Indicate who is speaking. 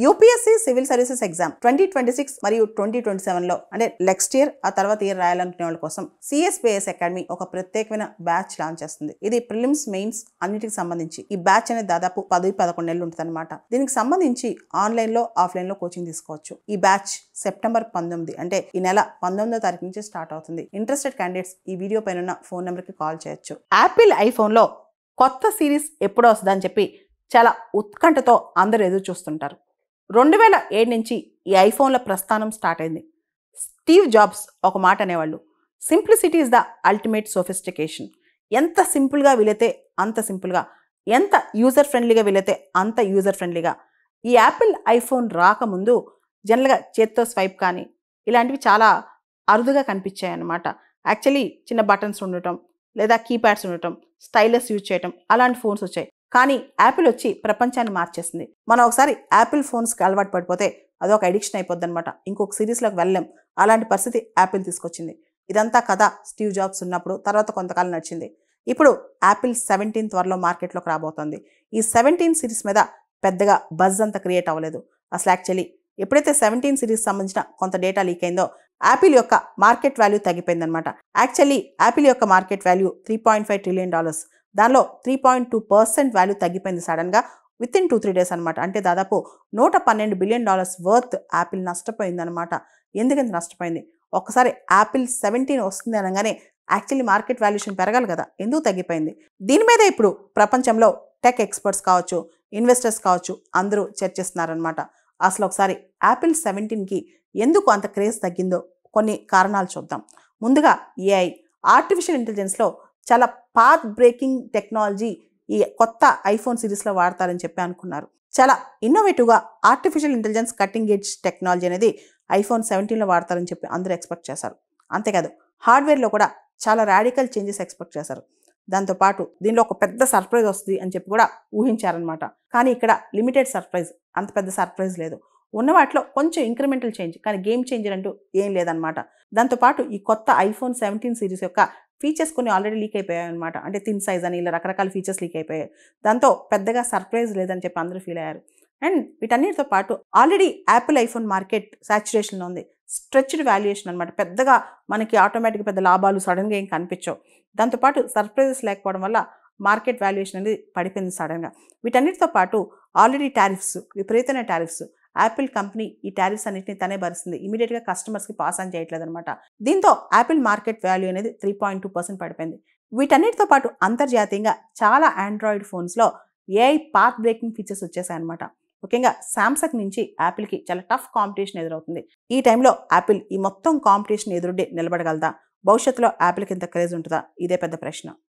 Speaker 1: UPSC civil services exam 2026 మరియు 2027 లో అంటే నెక్స్ట్ ఇయర్ ఆ తర్వాత ఇయర్ రాయాలనుకునే వాళ్ళ కోసం సిఎస్పిఎస్ అకాడమీ ఒక ప్రత్యేకమైన బ్యాచ్ లాంచ్ చేస్తుంది. ఇది ప్రిలిమ్స్ మెయిన్స్ అన్నిటికి సంబంధించి ఈ బ్యాచ్ అనేది దాదాపు 10-11 నెలలు ఉంటుంది అనమాట. దీనికి సంబంధించి ఆన్లైన్ లో ఆఫ్లైన్ లో కోచింగ్ తీసుకోవచ్చు. ఈ బ్యాచ్ సెప్టెంబర్ 19 అంటే ఈ నెల 19వ తారీఖు నుంచి స్టార్ట్ అవుతుంది. ఇంట్రెస్టెడ్ క్యాండిడేట్స్ ఈ వీడియో పైన ఉన్న ఫోన్ నెంబర్ కి కాల్ చేయొచ్చు. యాపిల్ ఐఫోన్ లో కొత్త సిరీస్ ఎప్పుడో వస్తుందని చెప్పి చాలా ఉత్కంఠతో అందరూ ఎదురు చూస్తుంటారు. 2007 నుంచి ఈ ఐఫోన్ల ప్రస్థానం స్టార్ట్ అయింది. స్టీవ్ జాబ్స్ ఒక మాట అనేవాళ్ళు, simplicity is the ultimate sophistication. ఎంత సింపుల్గా వీలైతే అంత సింపుల్గా, ఎంత యూజర్ ఫ్రెండ్లీగా వీలైతే అంత యూజర్ ఫ్రెండ్లీగా. ఈ యాపిల్ ఐఫోన్ రాకముందు జనరల్గా చేత్తో స్వైప్ కానీ ఇలాంటివి చాలా అరుదుగా కనిపించాయి అన్నమాట. యాక్చువల్లీ చిన్న బటన్స్ ఉండటం లేదా కీప్యాడ్స్ ఉండటం, స్టైలస్ యూజ్ చేయటం అలాంటి ఫోన్స్ వచ్చాయి. కానీ యాపిల్ వచ్చి ప్రపంచాన్ని మార్చేసింది. మనం ఒకసారి యాపిల్ ఫోన్స్కి అలవాటు పడిపోతే అదొక అడిక్షన్ అయిపోద్ది అనమాట. ఇంకొక సిరీస్లోకి వెళ్ళలేం. అలాంటి పరిస్థితి యాపిల్ తీసుకొచ్చింది. ఇదంతా కథ స్టీవ్ జాబ్స్ ఉన్నప్పుడు, తర్వాత కొంతకాలం నడిచింది. ఇప్పుడు యాపిల్ 17 త్వరలో మార్కెట్లోకి రాబోతోంది. ఈ 17 సిరీస్ మీద పెద్దగా బజ్ అంతా క్రియేట్ అవ్వలేదు. అసలు యాక్చువల్లీ ఎప్పుడైతే 17 సిరీస్ సంబంధించిన కొంత డేటా లీక్ అయిందో యాపిల్ యొక్క మార్కెట్ వాల్యూ తగ్గిపోయిందనమాట. యాక్చువల్లీ యాపిల్ యొక్క మార్కెట్ వాల్యూ $3.5 ట్రిలియన్. దానిలో 3.2% వాల్యూ తగ్గిపోయింది సడన్గా విత్ ఇన్ 2-3 డేస్ అనమాట. అంటే దాదాపు $112 బిలియన్ వర్త్ యాపిల్ నష్టపోయిందనమాట. ఎందుకంత నష్టపోయింది? ఒక్కసారి యాపిల్ 17 వస్తుంది అనగానే యాక్చువల్లీ మార్కెట్ వాల్యూషన్ పెరగాలి కదా, ఎందుకు తగ్గిపోయింది? దీని మీద ఇప్పుడు ప్రపంచంలో టెక్ ఎక్స్పర్ట్స్ కావచ్చు, ఇన్వెస్టర్స్ కావచ్చు, అందరూ చర్చిస్తున్నారనమాట. అసలు ఒకసారి యాపిల్ 17కి ఎందుకు అంత క్రేజ్ తగ్గిందో కొన్ని కారణాలు చూద్దాం. ముందుగా ఏఐ, ఆర్టిఫిషియల్ ఇంటెలిజెన్స్లో చాలా పాత్ బ్రేకింగ్ టెక్నాలజీ ఈ కొత్త ఐఫోన్ సిరీస్లో వాడతారని చెప్పి అనుకున్నారు. చాలా ఇన్నోవేటివ్గా artificial intelligence cutting edge technology అనేది ఐఫోన్ 17లో వాడతారని చెప్పి అందరూ ఎక్స్పెక్ట్ చేశారు. అంతేకాదు హార్డ్వేర్లో కూడా చాలా రాడికల్ చేంజెస్ ఎక్స్పెక్ట్ చేశారు. దాంతోపాటు దీనిలో ఒక పెద్ద సర్ప్రైజ్ వస్తుంది అని చెప్పి కూడా ఊహించారనమాట. కానీ ఇక్కడ లిమిటెడ్ సర్ప్రైజ్, అంత పెద్ద సర్ప్రైజ్ లేదు. ఉన్న వాటిలో కొంచెం ఇంక్రిమెంటల్ చేంజ్, కానీ గేమ్ చేంజర్ అంటూ ఏం లేదనమాట. దాంతోపాటు ఈ కొత్త ఐఫోన్ 17 సిరీస్ యొక్క ఫీచర్స్ కొన్ని ఆల్రెడీ లీక్ అయిపోయాయి అనమాట. అంటే థిన్ సైజ్ అని ఇలా రకరకాల ఫీచర్స్ లీక్ అయిపోయాయి. దాంతో పెద్దగా సర్ప్రైజ్ లేదని చెప్పి అందరూ ఫీల్ అయ్యారు. అండ్ వీటన్నిటితో పాటు ఆల్రెడీ యాపిల్ ఐఫోన్ మార్కెట్ సాచురేషన్లో ఉంది. స్ట్రెచ్డ్ వాల్యుయేషన్ అనమాట. పెద్దగా మనకి ఆటోమేటిక్గా పెద్ద లాభాలు సడన్గా ఏం కనిపించవు. దాంతోపాటు సర్ప్రైజెస్ లేకపోవడం వల్ల మార్కెట్ వాల్యుయేషన్ అనేది పడిపోయింది సడన్గా. వీటన్నిటితో పాటు ఆల్రెడీ టారిఫ్స్, విపరీతమైన టారిఫ్స్. యాపిల్ కంపెనీ ఈ టారిఫ్స్ అన్నింటినీ తనే భరిస్తుంది. ఇమీడియట్గా కస్టమర్స్కి పాస్ ఆన్ చేయట్లేదు అనమాట. దీంతో యాపిల్ మార్కెట్ వాల్యూ అనేది 3.2% పడిపోయింది. వీటన్నిటితో పాటు అంతర్జాతీయంగా చాలా ఆండ్రాయిడ్ ఫోన్స్లో ఏఐ పాత్ బ్రేకింగ్ ఫీచర్స్ వచ్చేసాయి అనమాట. ముఖ్యంగా శాంసంగ్ నుంచి యాపిల్కి చాలా టఫ్ కాంపిటీషన్ ఎదురవుతుంది. ఈ టైంలో యాపిల్ ఈ మొత్తం కాంపిటీషన్ ఎదురుడే నిలబడగలదా? భవిష్యత్తులో యాపిల్కి ఇంత క్రేజ్ ఉంటుందా? ఇదే పెద్ద ప్రశ్న.